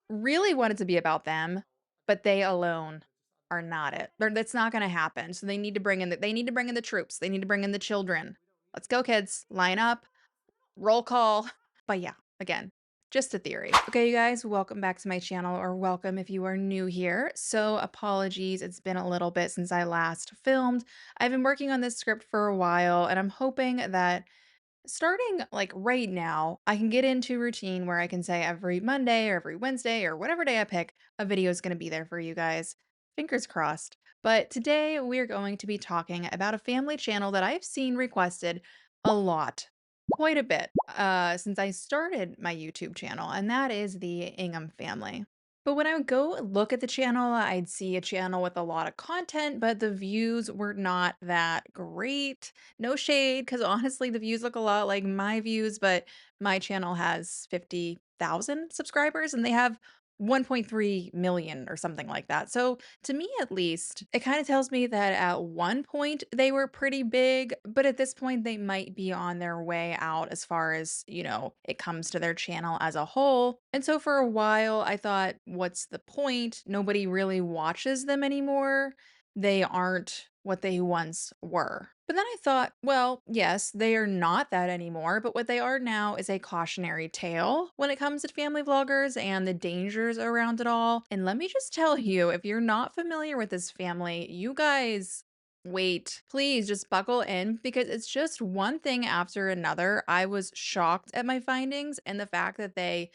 really want it to be about them, but they alone are not it. That's not gonna happen, so they need to bring in the troops, they need to bring in the children. "Let's go, kids. Line up. Roll call." But yeah, again, just a theory. Okay, you guys, welcome back to my channel, or welcome if you are new here. So apologies, it's been a little bit since I last filmed. I've been working on this script for a while, and I'm hoping that starting like right now, I can get into routine where I can say every Monday or every Wednesday or whatever day I pick, a video is going to be there for you guys. Fingers crossed. But today we're going to be talking about a family channel that I've seen requested a lot, quite a bit, since I started my YouTube channel, and that is the Ingham Family. But when I would go look at the channel, I'd see a channel with a lot of content, but the views were not that great. No shade, because honestly, the views look a lot like my views, but my channel has 50,000 subscribers and they have 1.3 million or something like that. So to me, at least, it kind of tells me that at one point they were pretty big, but at this point they might be on their way out as far as, it comes to their channel as a whole. And so for a while, I thought, what's the point? Nobody really watches them anymore. They aren't what they once were. But then I thought, well, yes, they are not that anymore, but what they are now is a cautionary tale when it comes to family vloggers and the dangers around it all. And let me just tell you, if you're not familiar with this family, you guys wait. Please just buckle in because it's just one thing after another. I was shocked at my findings and the fact that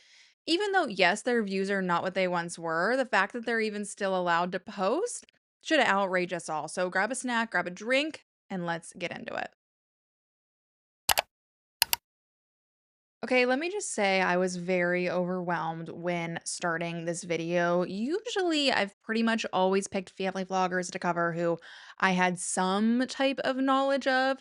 even though, yes, their views are not what they once were, the fact that they're even still allowed to post should outrage us all. So grab a snack, grab a drink, and let's get into it. Okay, let me just say I was very overwhelmed when starting this video. Usually, I've pretty much always picked family vloggers to cover who I had some type of knowledge of.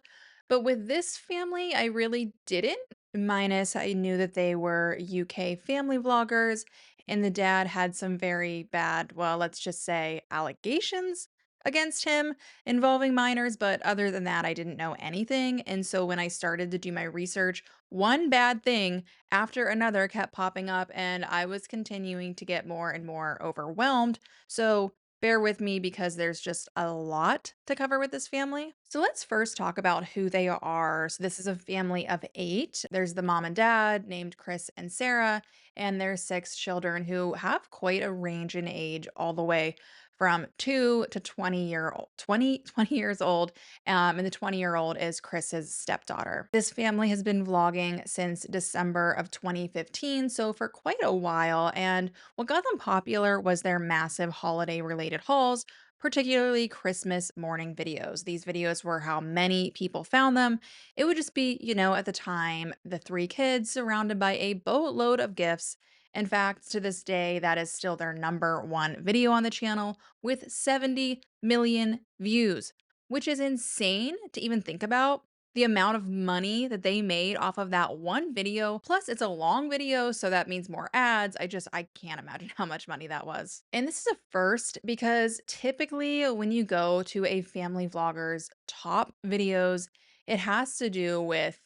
But with this family, I really didn't. Minus, I knew that they were UK family vloggers, and the dad had some very bad, well, let's just say allegations against him involving minors. But other than that, I didn't know anything. And so when I started to do my research, one bad thing after another kept popping up, and I was continuing to get more and more overwhelmed. So bear with me because there's just a lot to cover with this family. So let's first talk about who they are. So this is a family of 8. There's the mom and dad named Chris and Sarah, and their 6 children who have quite a range in age, all the way from 2 to 20 years old, and the 20-year-old is Chris's stepdaughter. This family has been vlogging since December of 2015, so for quite a while. And what got them popular was their massive holiday-related hauls, particularly Christmas morning videos. These videos were how many people found them. It would just be, at the time, the 3 kids surrounded by a boatload of gifts. In fact, to this day, that is still their number one video on the channel with 70 million views, which is insane to even think about. The amount of money that they made off of that one video. Plus, it's a long video, so that means more ads. I can't imagine how much money that was. And this is a first because typically when you go to a family vlogger's top videos, it has to do with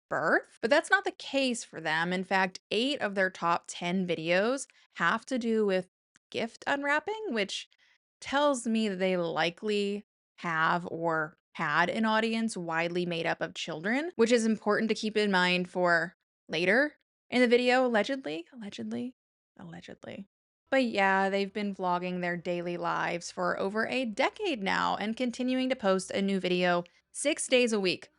birth, but that's not the case for them. In fact, 8 of their top 10 videos have to do with gift unwrapping, which tells me that they likely have or had an audience widely made up of children, which is important to keep in mind for later in the video, allegedly. But yeah, they've been vlogging their daily lives for over a decade now and continuing to post a new video 6 days a week,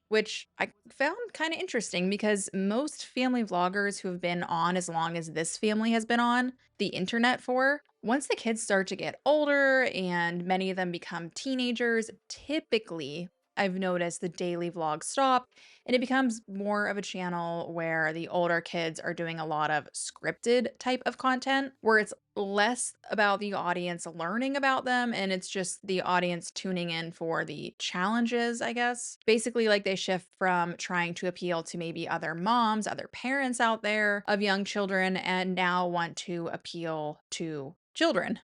which I found kind of interesting because most family vloggers who have been on as long as this family has been on the internet for, once the kids start to get older and many of them become teenagers, typically I've noticed the daily vlogs stop and it becomes more of a channel where the older kids are doing a lot of scripted type of content where it's less about the audience learning about them and it's just the audience tuning in for the challenges, I guess. Basically, like they shift from trying to appeal to maybe other moms, other parents out there of young children, and now want to appeal to children,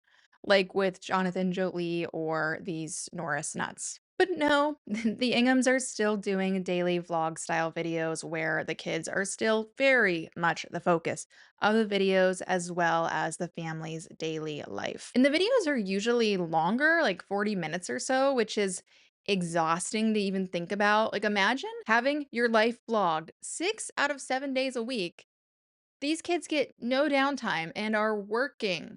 like with Jonathan Jolie or these Norris nuts. But no, the Inghams are still doing daily vlog style videos where the kids are still very much the focus of the videos as well as the family's daily life. And the videos are usually longer, like 40 minutes or so, which is exhausting to even think about. Like, imagine having your life vlogged 6 out of 7 days a week. These kids get no downtime and are working.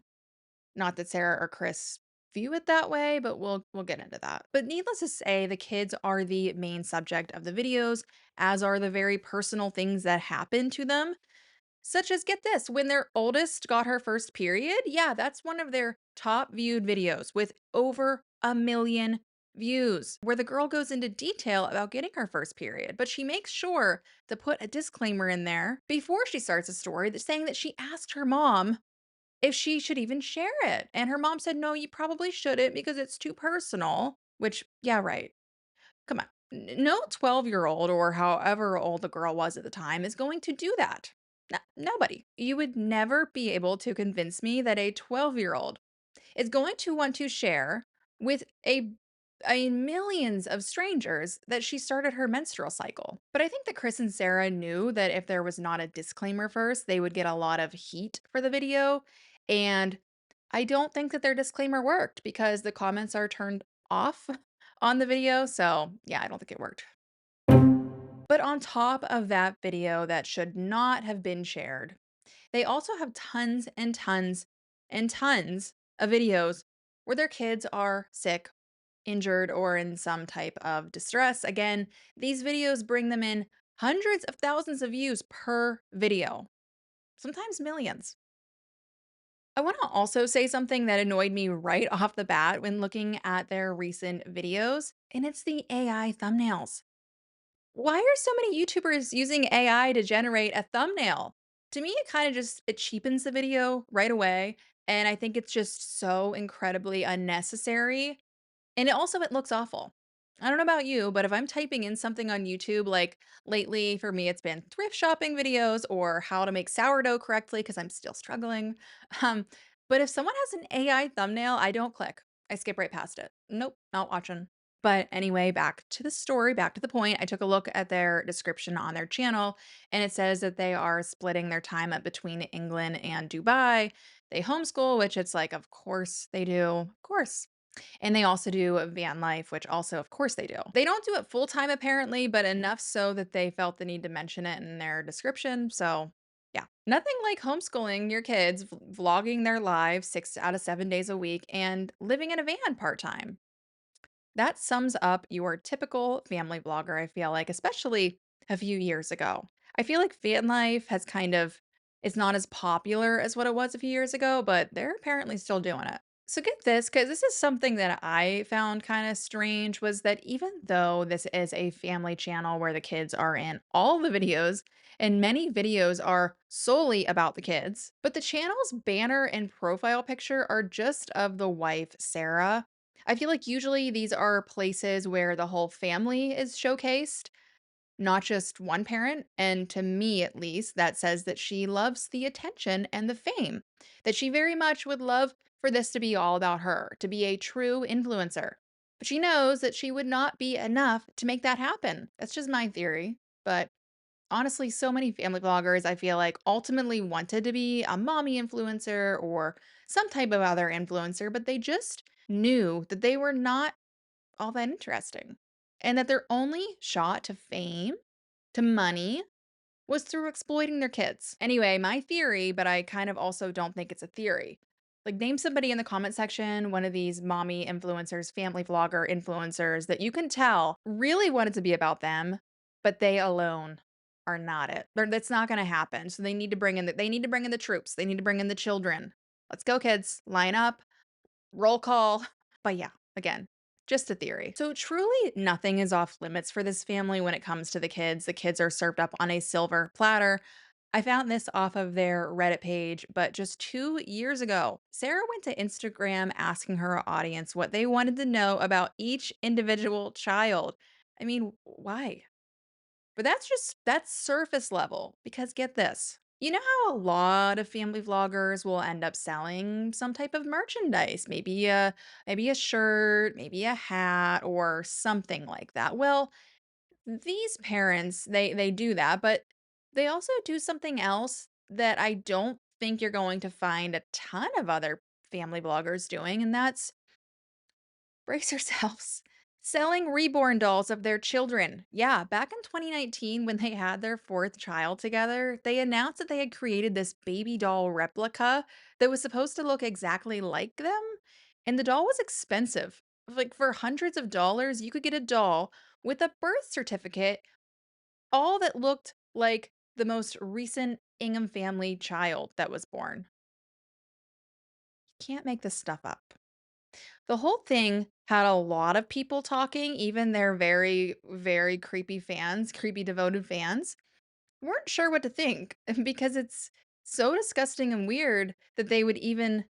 Not that Sarah or Chris view it that way, but we'll get into that. But needless to say, the kids are the main subject of the videos, as are the very personal things that happen to them, such as get this, when their oldest got her first period, yeah, that's one of their top viewed videos with over 1 million views, where the girl goes into detail about getting her first period, but she makes sure to put a disclaimer in there before she starts a story that's saying that she asked her mom if she should even share it. And her mom said, "No, you probably shouldn't because it's too personal." Which, yeah, right. Come on. No 12-year-old or however old the girl was at the time is going to do that. Nobody. You would never be able to convince me that a 12-year-old is going to want to share with a millions of strangers that she started her menstrual cycle. But I think that Chris and Sarah knew that if there was not a disclaimer first, they would get a lot of heat for the video. And I don't think that their disclaimer worked because the comments are turned off on the video. So, yeah, I don't think it worked. But on top of that video that should not have been shared, they also have tons and tons and tons of videos where their kids are sick, injured, or in some type of distress. Again, these videos bring them in hundreds of thousands of views per video, sometimes millions. I want to also say something that annoyed me right off the bat when looking at their recent videos, and it's the AI thumbnails. Why are so many YouTubers using AI to generate a thumbnail? To me, it kind of just it cheapens the video right away, and I think it's just so incredibly unnecessary. And it looks awful. I don't know about you, but if I'm typing in something on YouTube, like lately for me, it's been thrift shopping videos or how to make sourdough correctly because I'm still struggling. Um, but if someone has an AI thumbnail, I don't click. I skip right past it. Nope, not watching. But anyway, back to the story, back to the point. I took a look at their description on their channel, and it says that they are splitting their time up between England and Dubai. They homeschool, which it's like, of course they do. Of course. And they also do van life, which also, of course, they do. They don't do it full time, apparently, but enough so that they felt the need to mention it in their description. So, yeah, nothing like homeschooling your kids, vlogging their lives 6 out of 7 days a week, and living in a van part time. That sums up your typical family vlogger, I feel like, especially a few years ago. I feel like van life has kind of it's not as popular as what it was a few years ago, but they're apparently still doing it. So get this, because this is something that I found kind of strange was that even though this is a family channel where the kids are in all the videos, and many videos are solely about the kids, but the channel's banner and profile picture are just of the wife, Sarah. I feel like usually these are places where the whole family is showcased, not just one parent. And to me, at least, that says that she loves the attention and the fame, that she very much would love for this to be all about her, to be a true influencer. But she knows that she would not be enough to make that happen. That's just my theory. But honestly, so many family vloggers, I feel like, ultimately wanted to be a mommy influencer or some type of other influencer, but they just knew that they were not all that interesting and that their only shot to fame, to money, was through exploiting their kids. Anyway, my theory, but I kind of also don't think it's a theory. Like, name somebody in the comment section, one of these mommy influencers, family vlogger influencers that you can tell really want it to be about them, but they alone are not it. That's not going to happen. So they need to bring in the troops. They need to bring in the children. Let's go, kids. Line up, roll call. But yeah, again, just a theory. So truly nothing is off limits for this family when it comes to the kids. The kids are served up on a silver platter. I found this off of their Reddit page, but just 2 years ago, Sarah went to Instagram asking her audience what they wanted to know about each individual child. I mean, why? But that's surface level because get this. You know how a lot of family vloggers will end up selling some type of merchandise, maybe a shirt, maybe a hat or something like that. Well, these parents, they do that, but they also do something else that I don't think you're going to find a ton of other family bloggers doing, and that's brace yourselves. Selling reborn dolls of their children. Yeah, back in 2019, when they had their fourth child together, they announced that they had created this baby doll replica that was supposed to look exactly like them. And the doll was expensive. Like for hundreds of dollars, you could get a doll with a birth certificate, all that looked like the most recent Ingham family child that was born. You can't make this stuff up. The whole thing had a lot of people talking, even their very, very creepy fans, creepy devoted fans, weren't sure what to think because it's so disgusting and weird that they would even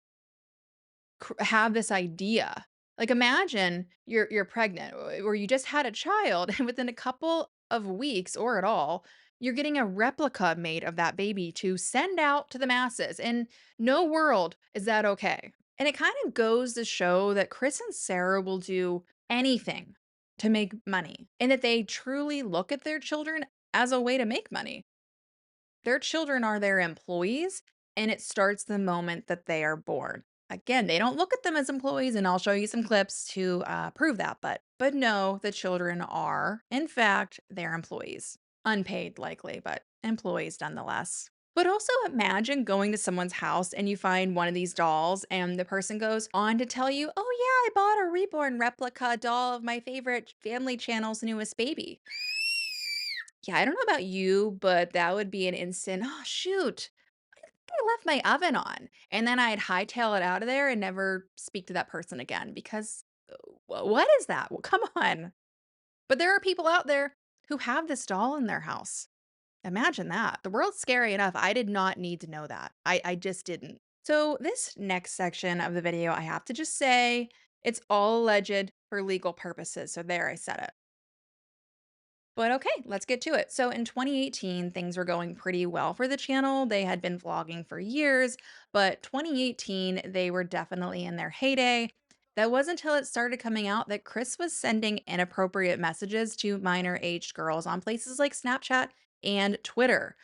have this idea. Like imagine you're pregnant or you just had a child and within a couple of weeks or at all, you're getting a replica made of that baby to send out to the masses. In no world is that okay. And it kind of goes to show that Chris and Sarah will do anything to make money and that they truly look at their children as a way to make money. Their children are their employees, and it starts the moment that they are born. Again, they don't look at them as employees, and I'll show you some clips to prove that. But no, the children are, in fact, their employees, unpaid likely, but employees nonetheless. But also imagine going to someone's house and you find one of these dolls, and the person goes on to tell you, "Oh yeah, I bought a reborn replica doll of my favorite Family Channel's newest baby." Yeah, I don't know about you, but that would be an instant, "Oh, shoot. I left my oven on." And then I'd hightail it out of there and never speak to that person again because what is that? Well, come on. But there are people out there who have this doll in their house. Imagine that. The world's scary enough. I did not need to know that. I just didn't. So, this next section of the video, I have to just say it's all alleged for legal purposes. So, there I said it. But okay, let's get to it. So in 2018, things were going pretty well for the channel. They had been vlogging for years, but 2018, they were definitely in their heyday. That wasn't until it started coming out that Chris was sending inappropriate messages to minor aged girls on places like Snapchat and Twitter.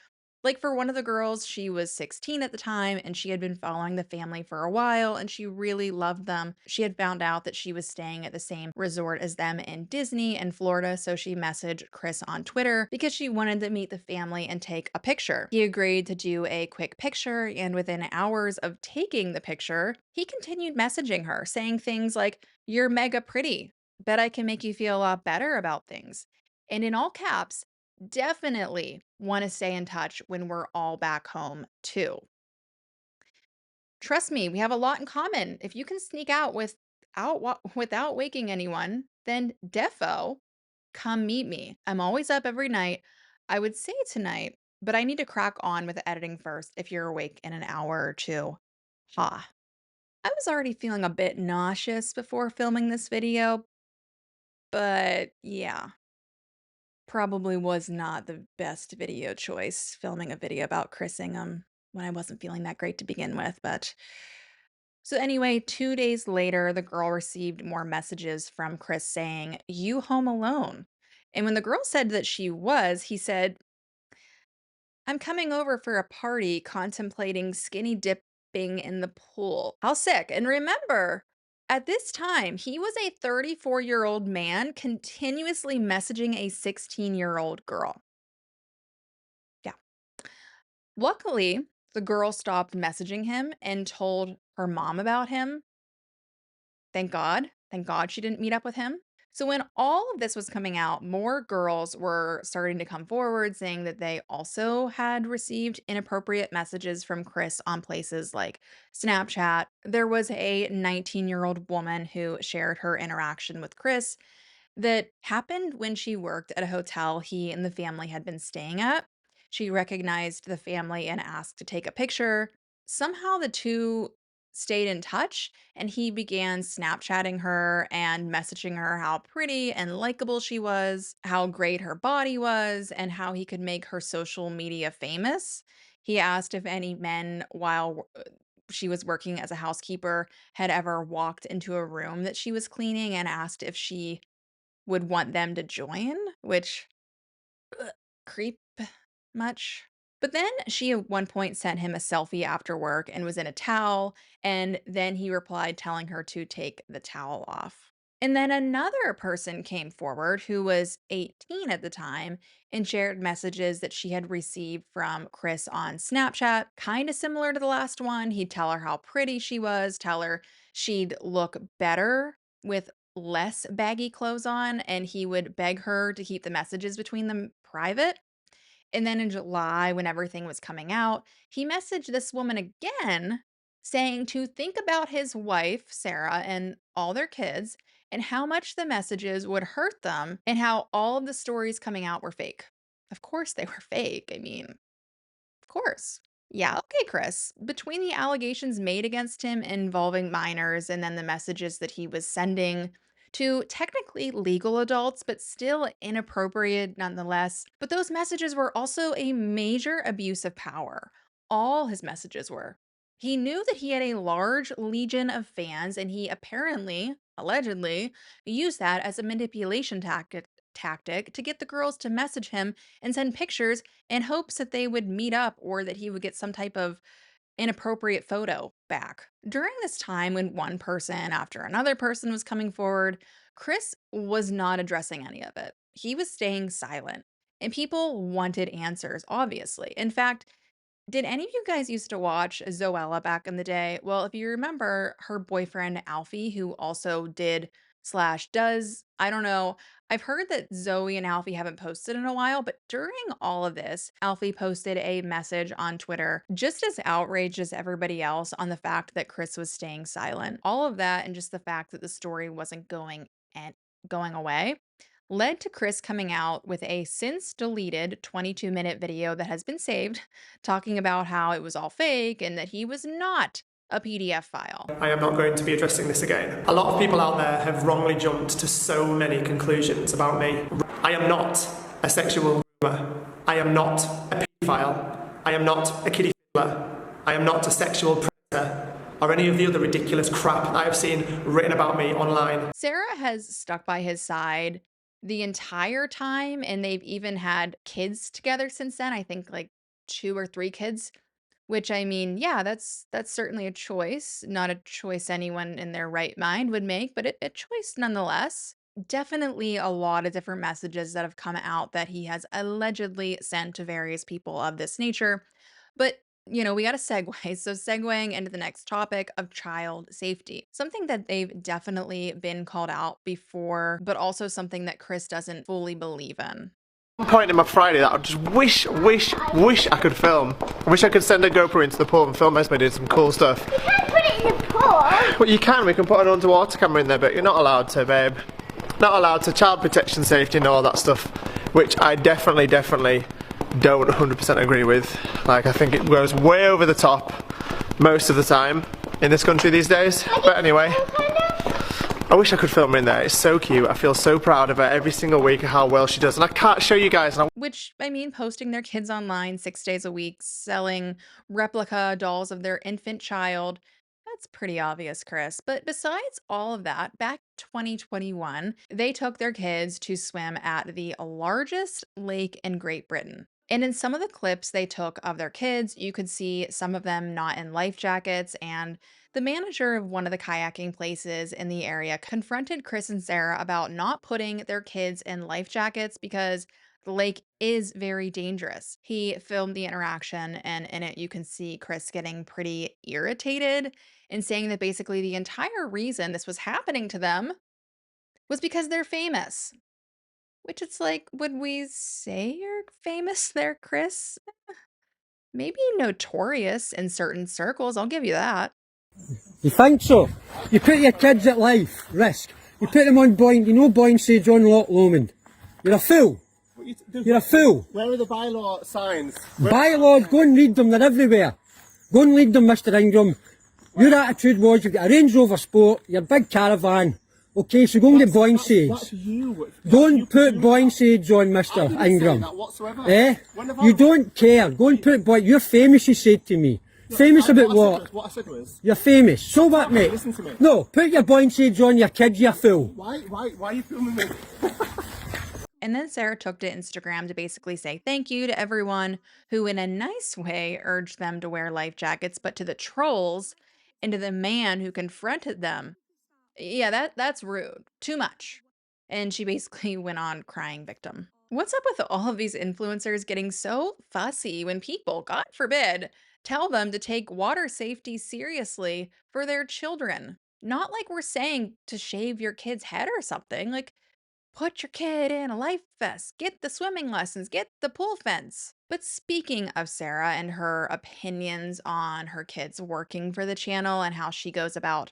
Like for one of the girls, she was 16 at the time and she had been following the family for a while and she really loved them. She had found out that she was staying at the same resort as them in Disney in Florida, so she messaged Chris on Twitter because she wanted to meet the family and take a picture. He agreed to do a quick picture, and within hours of taking the picture, he continued messaging her, saying things like, "You're mega pretty. Bet I can make you feel a lot better about things." And in all caps, definitely want to stay in touch when we're all back home too. Trust me, we have a lot in common. If you can sneak out without waking anyone, then defo come meet me. I'm always up every night. I would say tonight, but I need to crack on with the editing first if you're awake in an hour or two. Ha. I was already feeling a bit nauseous before filming this video, but yeah, probably was not the best video choice, filming a video about Chris Ingham when I wasn't feeling that great to begin with, but so anyway, 2 days later, the girl received more messages from Chris saying, "You home alone?" And when the girl said that she was, he said, "I'm coming over for a party contemplating skinny dipping in the pool." How sick. And remember, at this time, he was a 34-year-old man continuously messaging a 16-year-old girl. Yeah. Luckily, the girl stopped messaging him and told her mom about him. Thank God. Thank God she didn't meet up with him. So when all of this was coming out, more girls were starting to come forward saying that they also had received inappropriate messages from Chris on places like Snapchat. There was a 19-year-old woman who shared her interaction with Chris that happened when she worked at a hotel he and the family had been staying at. She recognized the family and asked to take a picture. Somehow the two stayed in touch and he began Snapchatting her and messaging her how pretty and likable she was, how great her body was, and how he could make her social media famous. He asked if any men, while she was working as a housekeeper, had ever walked into a room that she was cleaning and asked if she would want them to join, which creep much. But then she at one point sent him a selfie after work and was in a towel, and then he replied telling her to take the towel off. And then another person came forward who was 18 at the time and shared messages that she had received from Chris on Snapchat, kind of similar to the last one. He'd tell her how pretty she was, tell her she'd look better with less baggy clothes on, and he would beg her to keep the messages between them private. And then in July, when everything was coming out, he messaged this woman again saying to think about his wife, Sarah, and all their kids, and how much the messages would hurt them, and how all of the stories coming out were fake. Of course, they were fake. I mean, of course. Yeah, okay, Chris. Between the allegations made against him involving minors and then the messages that he was sending to technically legal adults, but still inappropriate nonetheless. But those messages were also a major abuse of power. All his messages were. He knew that he had a large legion of fans, and he apparently, allegedly, used that as a manipulation tactic to get the girls to message him and send pictures in hopes that they would meet up or that he would get some type of inappropriate photo back. During this time, when one person after another person was coming forward, Chris was not addressing any of it. He was staying silent, and people wanted answers, obviously. In fact, did any of you guys used to watch Zoella back in the day? Well, if you remember her boyfriend Alfie, who also did slash does, I don't know. I've heard that Zoe and Alfie haven't posted in a while, but during all of this, Alfie posted a message on Twitter, just as outraged as everybody else on the fact that Chris was staying silent. All of that and just the fact that the story wasn't going away led to Chris coming out with a since deleted 22-minute video that has been saved, talking about how it was all fake and that he was not a PDF file. I am not going to be addressing this again. A lot of people out there have wrongly jumped to so many conclusions about me. I am not a sexual groomer. I am not a pedophile. I am not a kiddie fiddler. I am not a sexual predator or any of the other ridiculous crap that I have seen written about me online. Sarah has stuck by his side the entire time, and they've even had kids together since then. I think like 2 or 3 kids, which I mean, yeah, that's certainly a choice, not a choice anyone in their right mind would make, but a choice nonetheless. Definitely a lot of different messages that have come out that he has allegedly sent to various people of this nature. But we got to segue. So, segueing into the next topic of child safety, something that they've definitely been called out before, but also something that Chris doesn't fully believe in. One point in my Friday that I just wish I could film. I wish I could send a GoPro into the pool and film Esme did some cool stuff. You can't put it in the pool. Well, you can. We can put an underwater camera in there, but you're not allowed to, babe. Not allowed to. Child protection, safety, and all that stuff, which I definitely don't 100% agree with. Like, I think it goes way over the top most of the time in this country these days. But anyway, I wish I could film her in there. It's so cute. I feel so proud of her every single week of how well she does. And I can't show you guys. Which, I mean, posting their kids online 6 days a week, selling replica dolls of their infant child. That's pretty obvious, Chris. But besides all of that, back 2021, they took their kids to swim at the largest lake in Great Britain. And in some of the clips they took of their kids, you could see some of them not in life jackets, and the manager of one of the kayaking places in the area confronted Chris and Sarah about not putting their kids in life jackets because the lake is very dangerous. He filmed the interaction, and in it, you can see Chris getting pretty irritated and saying that basically the entire reason this was happening to them was because they're famous. Which it's like, would we say you're famous there, Chris? Maybe notorious in certain circles, I'll give you that. You think so? You put your kids at life risk. You put them on blind. You know buoyancy, John Locke Lomond. You're a fool. You're a fool. Where are the bylaw signs? Bylaws, go and read them. They're everywhere. Go and read them, Mr. Ingham. Your attitude was you've got a Range Rover Sport, your big caravan, Okay, so go and get Boyne Sage. That's you. Don't put Boyne Sage on, Mr. Ingham. That whatsoever. Eh? You don't care. Go and put Boyne. You're famous, you said to me. Famous about what? What I said was. You're famous. So what, mate? Listen to me. No, put your Boyne Sage on your kids, you fool. Why are you filming me? And then Sarah took to Instagram to basically say thank you to everyone who, in a nice way, urged them to wear life jackets, but to the trolls and to the man who confronted them, yeah, that's rude. Too much. And she basically went on crying victim. What's up with all of these influencers getting so fussy when people, God forbid, tell them to take water safety seriously for their children? Not like we're saying to shave your kid's head or something. Like, put your kid in a life vest, get the swimming lessons, get the pool fence. But speaking of Sarah and her opinions on her kids working for the channel and how she goes about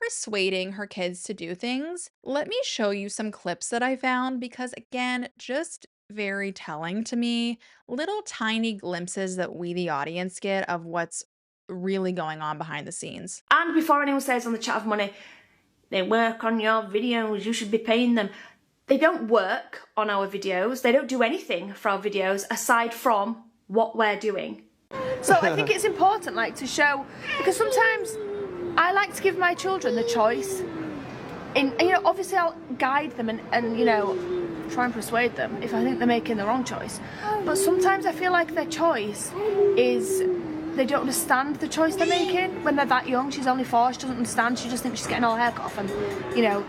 persuading her kids to do things, let me show you some clips that I found because, again, just very telling to me. Little tiny glimpses that we, the audience, get of what's really going on behind the scenes. And before anyone says on the chat of money, they work on your videos, you should be paying them. They don't work on our videos. They don't do anything for our videos aside from what we're doing. So I think it's important, like, to show, because sometimes I like to give my children the choice. Obviously I'll guide them and try and persuade them if I think they're making the wrong choice. But sometimes I feel like their choice is, they don't understand the choice they're making. When they're that young, she's only 4, she doesn't understand, she just thinks she's getting her hair cut off and,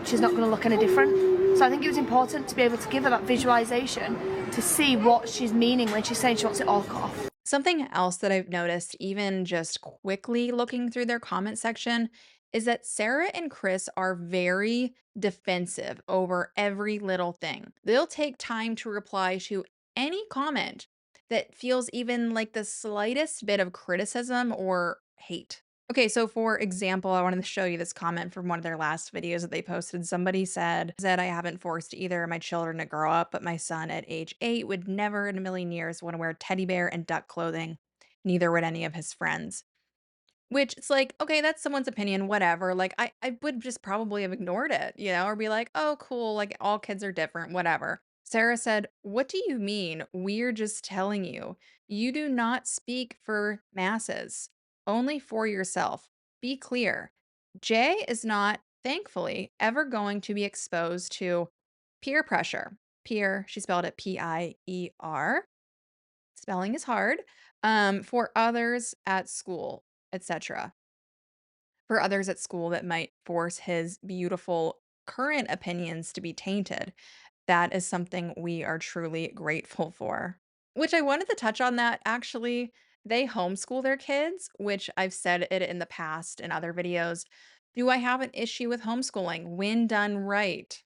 she's not going to look any different. So I think it was important to be able to give her that visualization to see what she's meaning when she's saying she wants it all cut off. Something else that I've noticed, even just quickly looking through their comment section, is that Sarah and Chris are very defensive over every little thing. They'll take time to reply to any comment that feels even like the slightest bit of criticism or hate. Okay, so for example, I wanted to show you this comment from one of their last videos that they posted. Somebody said, I haven't forced either of my children to grow up, but my son at age 8 would never in a million years want to wear teddy bear and duck clothing. Neither would any of his friends. Which it's like, okay, that's someone's opinion, whatever. Like, I would just probably have ignored it, or be like, oh, cool, like all kids are different, whatever. Sarah said, what do you mean? We're just telling you. You do not speak for masses, only for yourself. Be clear. Jay is not, thankfully, ever going to be exposed to peer pressure. Peer, she spelled it Pier. Spelling is hard. For others at school, etc. For others at school that might force his beautiful current opinions to be tainted. That is something we are truly grateful for. Which I wanted to touch on that actually. They homeschool their kids, which I've said it in the past in other videos. Do I have an issue with homeschooling when done right?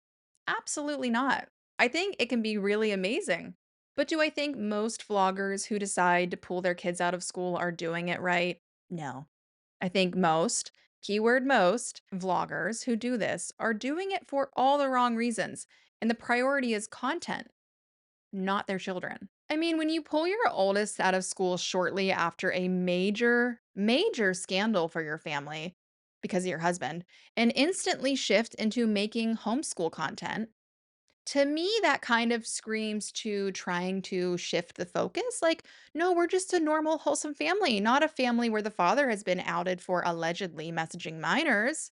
Absolutely not. I think it can be really amazing. But do I think most vloggers who decide to pull their kids out of school are doing it right? No. I think most, keyword most, vloggers who do this are doing it for all the wrong reasons. And the priority is content, not their children. I mean, when you pull your oldest out of school shortly after a major, major scandal for your family because of your husband and instantly shift into making homeschool content, to me, that kind of screams to trying to shift the focus. Like, no, we're just a normal, wholesome family, not a family where the father has been outed for allegedly messaging minors.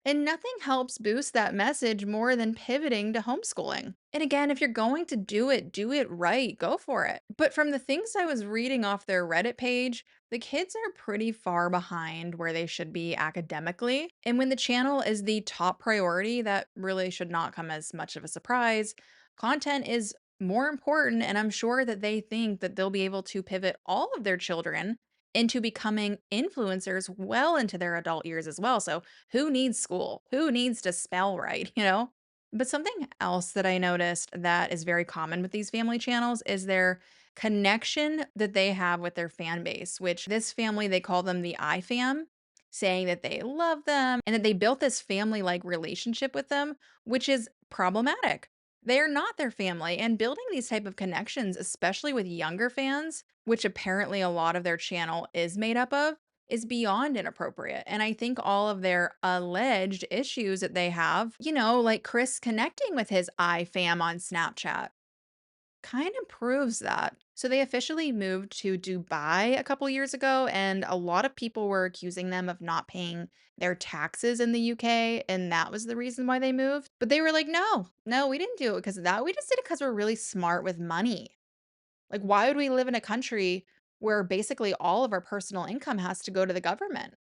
And nothing helps boost that message more than pivoting to homeschooling. And again, if you're going to do it right, go for it. But from the things I was reading off their Reddit page, the kids are pretty far behind where they should be academically. And when the channel is the top priority, that really should not come as much of a surprise. Content is more important, and I'm sure that they think that they'll be able to pivot all of their children into becoming influencers well into their adult years as well. So who needs school? Who needs to spell right, But something else that I noticed that is very common with these family channels is their connection that they have with their fan base, which this family, they call them the iFam, saying that they love them and that they built this family-like relationship with them, which is problematic. They are not their family, and building these type of connections, especially with younger fans, which apparently a lot of their channel is made up of, is beyond inappropriate. And I think all of their alleged issues that they have, like Chris connecting with his iFam on Snapchat, kind of proves that. So they officially moved to Dubai a couple years ago, and a lot of people were accusing them of not paying their taxes in the UK, and that was the reason why they moved. But they were like, no, no, we didn't do it because of that. We just did it because we're really smart with money. Like, why would we live in a country where basically all of our personal income has to go to the government?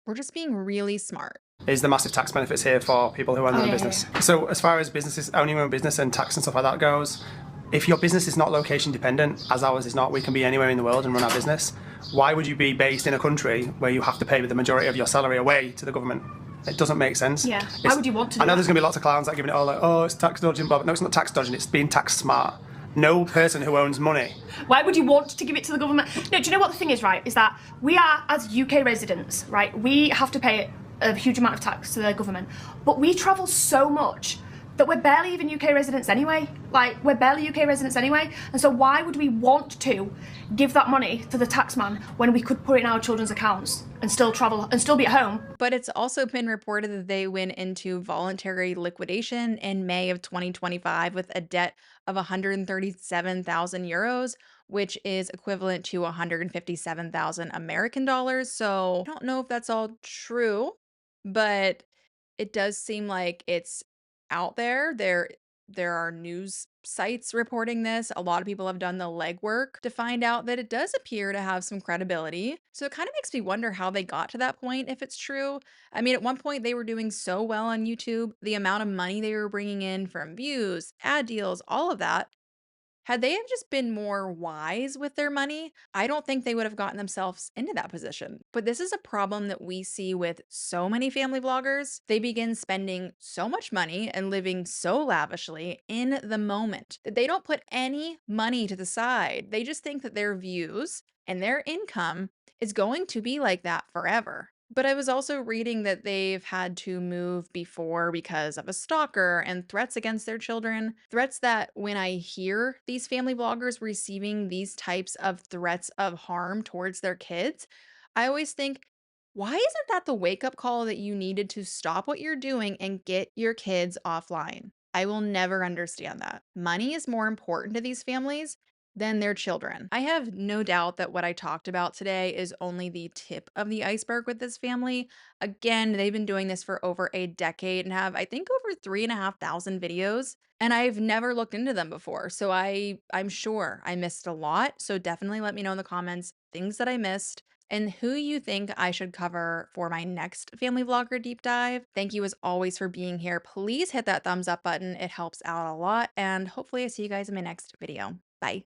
We're just being really smart. Is the massive tax benefits here for people who own their own business. So as far as businesses owning their own business and tax and stuff like that goes, if your business is not location dependent, as ours is not, we can be anywhere in the world and run our business. Why would you be based in a country where you have to pay the majority of your salary away to the government? It doesn't make sense. Yeah. Why would you want to do I know that? there's going to be lots of clowns that are giving it all like, oh, it's tax dodging, but no, it's not tax dodging, it's being tax smart. No person who owns money. Why would you want to give it to the government? No, do you know what the thing is, right? Is that we are, as UK residents, right, we have to pay a huge amount of tax to the government, but we travel so much that we're barely even UK residents anyway. Like, we're barely UK residents anyway. And so why would we want to give that money to the taxman when we could put it in our children's accounts and still travel and still be at home? But it's also been reported that they went into voluntary liquidation in May of 2025 with a debt of 137,000 euros, which is equivalent to 157,000 American dollars. So I don't know if that's all true, but it does seem like it's out there. There are news sites reporting this. A lot of people have done the legwork to find out that it does appear to have some credibility. So it kind of makes me wonder how they got to that point if it's true. I mean, at one point they were doing so well on YouTube, the amount of money they were bringing in from views, ad deals, all of that. Had they have just been more wise with their money, I don't think they would have gotten themselves into that position. But this is a problem that we see with so many family vloggers. They begin spending so much money and living so lavishly in the moment that they don't put any money to the side. They just think that their views and their income is going to be like that forever. But I was also reading that they've had to move before because of a stalker and threats against their children. Threats that, when I hear these family vloggers receiving these types of threats of harm towards their kids, I always think, why isn't that the wake up call that you needed to stop what you're doing and get your kids offline? I will never understand that. Money is more important to these families than their children. I have no doubt that what I talked about today is only the tip of the iceberg with this family. Again, they've been doing this for over a decade and have, I think, over 3,500 videos. And I've never looked into them before. So I'm sure I missed a lot. So definitely let me know in the comments things that I missed and who you think I should cover for my next family vlogger deep dive. Thank you as always for being here. Please hit that thumbs up button. It helps out a lot. And hopefully I see you guys in my next video. Bye.